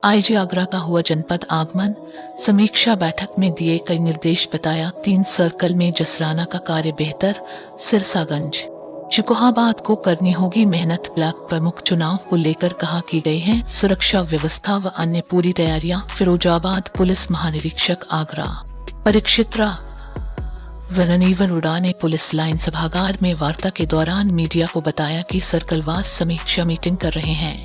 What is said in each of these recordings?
IG Agra का हुआ जनपद आगमन। समीक्षा बैठक में दिए कई निर्देश। बताया 3 सर्कल में जसराना का कार्य बेहतर। सिरसागंज शिकोहाबाद को करनी होगी मेहनत। ब्लॉक प्रमुख चुनाव को लेकर कहा की गई है सुरक्षा व्यवस्था व अन्य पूरी तैयारियां। फिरोजाबाद पुलिस महानिरीक्षक आगरा परीक्षित रणनीवन उड़ा ने पुलिस लाइन सभागार में वार्ता के दौरान मीडिया को बताया कि सर्कलवार समीक्षा मीटिंग कर रहे हैं।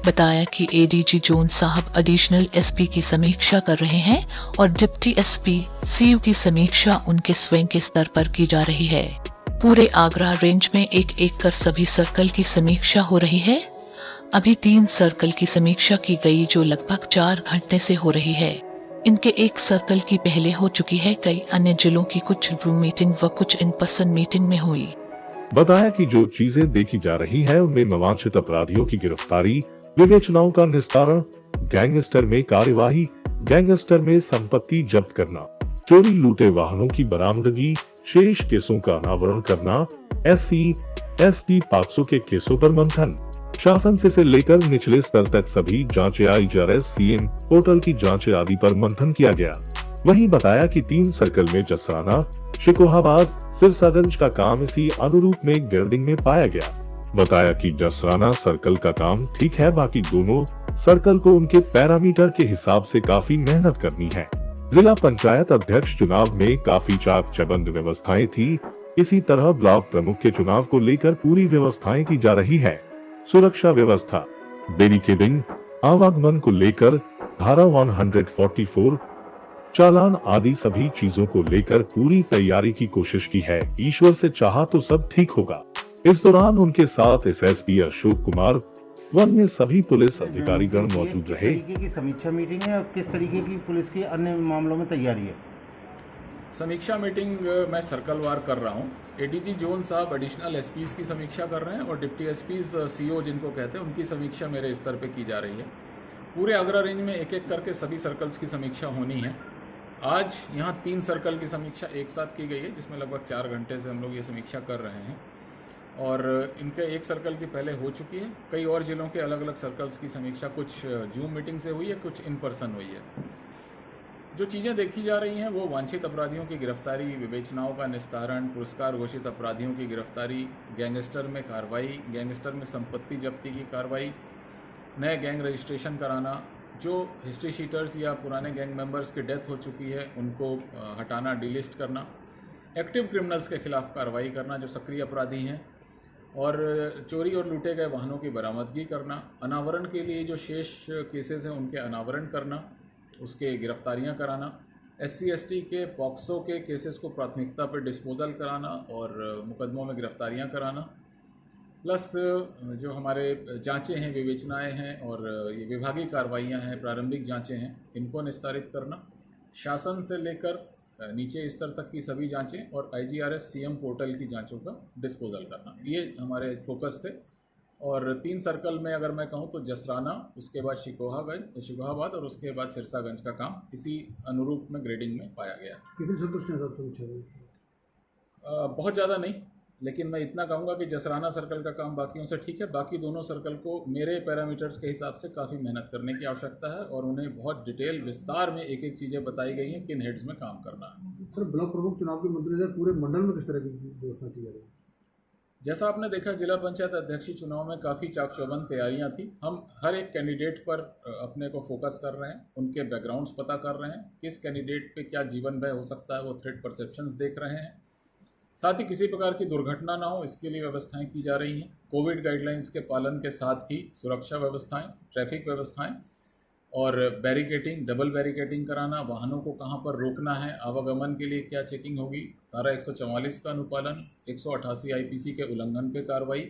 बताया कि एडीजी जोन साहब एडिशनल एसपी की समीक्षा कर रहे हैं और डिप्टी एसपी सीयू की समीक्षा उनके स्वयं के स्तर पर की जा रही है। पूरे आगरा रेंज में एक एक कर सभी सर्कल की समीक्षा हो रही है। अभी 3 सर्कल की समीक्षा की गई जो लगभग 4 घंटे से हो रही है। इनके एक सर्कल की पहले हो चुकी है। कई अन्य जिलों की कुछ रूम मीटिंग व कुछ इन पर्सन मीटिंग में हुई। बताया कि जो चीजें देखी जा रही है उनमें मवांछित अपराधियों की गिरफ्तारी, विवेचनाओं का निस्तारण, गैंगस्टर में कार्यवाही, गैंगस्टर में संपत्ति जब्त करना, चोरी लूटे वाहनों की बरामदगी, शेष केसों का अनावरण करना, SC/ST पॉक्सो के केसों पर मंथन, शासन से लेकर निचले स्तर तक सभी जांचें IGRS CM पोर्टल की जांचें आदि पर मंथन किया गया। वहीं बताया कि 3 सर्कल में जसराना, शिकोहाबाद, सिरसागंज का काम इसी अनुरूप में ग्रेडिंग में पाया गया। बताया कि जसराना सर्कल का काम ठीक है, बाकी दोनों सर्कल को उनके पैरामीटर के हिसाब से काफी मेहनत करनी है। जिला पंचायत अध्यक्ष चुनाव में काफी चाक चौबंद व्यवस्थाएं थी। इसी तरह ब्लॉक प्रमुख के चुनाव को लेकर पूरी व्यवस्थाएं की जा रही है। सुरक्षा व्यवस्था, बैरिकेडिंग, आवागमन को लेकर धारा 144, चालान आदि सभी चीजों को लेकर पूरी तैयारी की कोशिश की है। ईश्वर से चाहा तो सब ठीक होगा। इस दौरान उनके साथ SSP अशोक कुमार वन्य सभी पुलिस अधिकारीगण मौजूद रहे। की समीक्षा मीटिंग है और किस तरीके की पुलिस की अन्य मामलों में तैयारी है? समीक्षा मीटिंग मैं सर्कलवार कर रहा हूँ। एडीजी जोन साहब एडिशनल एसपीज की समीक्षा कर रहे हैं और डिप्टी एसपीज सीओ जिनको कहते हैं उनकी समीक्षा मेरे स्तर पे की जा रही है। पूरे आगरा रेंज में एक एक करके सभी सर्कल्स की समीक्षा होनी है। आज यहाँ 3 सर्कल की समीक्षा एक साथ की गई है जिसमें लगभग 4 घंटे से हम लोग ये समीक्षा कर रहे हैं और इनके एक सर्कल की पहले हो चुकी है। कई और जिलों के अलग अलग सर्कल्स की समीक्षा कुछ जूम मीटिंग से हुई है, कुछ इन पर्सन हुई है। जो चीज़ें देखी जा रही हैं वो वांछित अपराधियों की गिरफ्तारी, विवेचनाओं का निस्तारण, पुरस्कार घोषित अपराधियों की गिरफ्तारी, गैंगस्टर में कार्रवाई, गैंगस्टर में संपत्ति जब्ती की कार्रवाई, नए गैंग रजिस्ट्रेशन कराना, जो हिस्ट्री शीटर्स या पुराने गैंग मेंबर्स की डेथ हो चुकी है उनको हटाना, डिलिस्ट करना, एक्टिव क्रिमिनल्स के खिलाफ कार्रवाई करना जो सक्रिय अपराधी हैं, और चोरी और लूटे गए वाहनों की बरामदगी करना, अनावरण के लिए जो शेष केसेस हैं उनके अनावरण करना, उसके गिरफ्तारियां कराना, SC/ST के पॉक्सो के केसेस को प्राथमिकता पर डिस्पोजल कराना और मुकदमों में गिरफ्तारियां कराना, प्लस जो हमारे जांचें हैं, विवेचनाएं हैं और ये विभागीय कार्रवाइयां हैं, प्रारंभिक जांचें हैं, इनको निस्तारित करना, शासन से लेकर नीचे स्तर तक की सभी जांचें और IGRS CM पोर्टल की जांचों का डिस्पोजल करना, ये हमारे फोकस थे। और 3 सर्कल में अगर मैं कहूँ तो जसराना, उसके बाद शिकोहाबाद और उसके बाद सिरसागंज का काम इसी अनुरूप में ग्रेडिंग में पाया गया। कितने संतुष्ट हैं सर? बहुत ज़्यादा नहीं, लेकिन मैं इतना कहूँगा कि जसराना सर्कल का काम बाकियों से ठीक है। बाकी दोनों सर्कल को मेरे पैरामीटर्स के हिसाब से काफ़ी मेहनत करने की आवश्यकता है और उन्हें बहुत डिटेल विस्तार में एक एक चीज़ें बताई गई हैं किन हेड्स में काम करना है। सर, ब्लॉक प्रमुख चुनाव के मद्देनजर पूरे मंडल में किस तरह की व्यवस्था की जा रही है? जैसा आपने देखा, जिला पंचायत अध्यक्षीय चुनाव में काफ़ी चाक चौबंद तैयारियां थी। हम हर एक कैंडिडेट पर अपने को फोकस कर रहे हैं, उनके बैकग्राउंड्स पता कर रहे हैं, किस कैंडिडेट पे क्या जीवन भय हो सकता है वो थ्रेट परसेप्शंस देख रहे हैं। साथ ही किसी प्रकार की दुर्घटना ना हो इसके लिए व्यवस्थाएं की जा रही हैं। कोविड गाइडलाइंस के पालन के साथ ही सुरक्षा व्यवस्थाएं, ट्रैफिक व्यवस्थाएं और बैरिकेडिंग, डबल बैरिकेडिंग कराना, वाहनों को कहां पर रोकना है, आवागमन के लिए क्या चेकिंग होगी, धारा 144 का अनुपालन, 188 IPC के उल्लंघन पे कार्रवाई,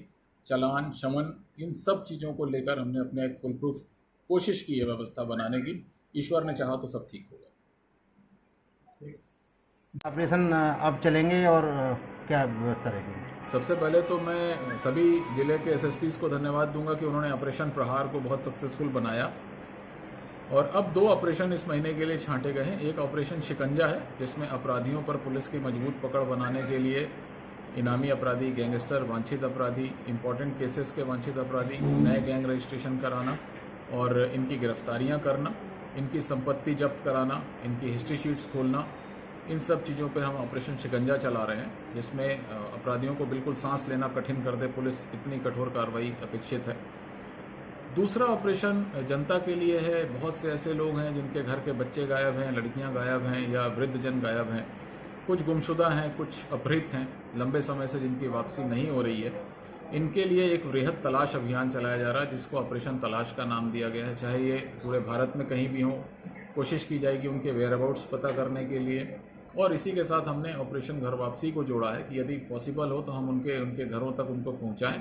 चालान, शमन, इन सब चीज़ों को लेकर हमने अपने एक फुल प्रूफ कोशिश की है व्यवस्था बनाने की। ईश्वर ने चाहा तो सब ठीक होगा। ऑपरेशन अब चलेंगे और क्या व्यवस्था रहेगी? सबसे पहले तो मैं सभी जिले के SSPs को धन्यवाद दूंगा कि उन्होंने ऑपरेशन प्रहार को बहुत सक्सेसफुल बनाया और अब 2 ऑपरेशन इस महीने के लिए छांटे गए हैं। एक ऑपरेशन शिकंजा है जिसमें अपराधियों पर पुलिस की मजबूत पकड़ बनाने के लिए इनामी अपराधी, गैंगस्टर, वांछित अपराधी, इंपॉर्टेंट केसेस के वांछित अपराधी, नए गैंग रजिस्ट्रेशन कराना और इनकी गिरफ्तारियां करना, इनकी संपत्ति जब्त कराना, इनकी हिस्ट्री शीट्स खोलना, इन सब चीज़ों पर हम ऑपरेशन शिकंजा चला रहे हैं, जिसमें अपराधियों को बिल्कुल सांस लेना कठिन कर दे पुलिस, इतनी कठोर कार्रवाई अपेक्षित है। दूसरा ऑपरेशन जनता के लिए है। बहुत से ऐसे लोग हैं जिनके घर के बच्चे गायब हैं, लड़कियां गायब हैं या वृद्धजन गायब हैं, कुछ गुमशुदा हैं, कुछ अपहृत हैं, लंबे समय से जिनकी वापसी नहीं हो रही है। इनके लिए एक वृहद तलाश अभियान चलाया जा रहा है, जिसको ऑपरेशन तलाश का नाम दिया गया है। चाहे ये पूरे भारत में कहीं भी हो, कोशिश की जाएगी उनके वेयरअबाउट्स पता करने के लिए। और इसी के साथ हमने ऑपरेशन घर वापसी को जोड़ा है कि यदि पॉसिबल हो तो हम उनके घरों तक उनको पहुंचाएं,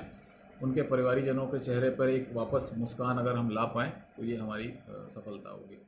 उनके परिवारीजनों के चेहरे पर एक वापस मुस्कान अगर हम ला पाएँ तो ये हमारी सफलता होगी।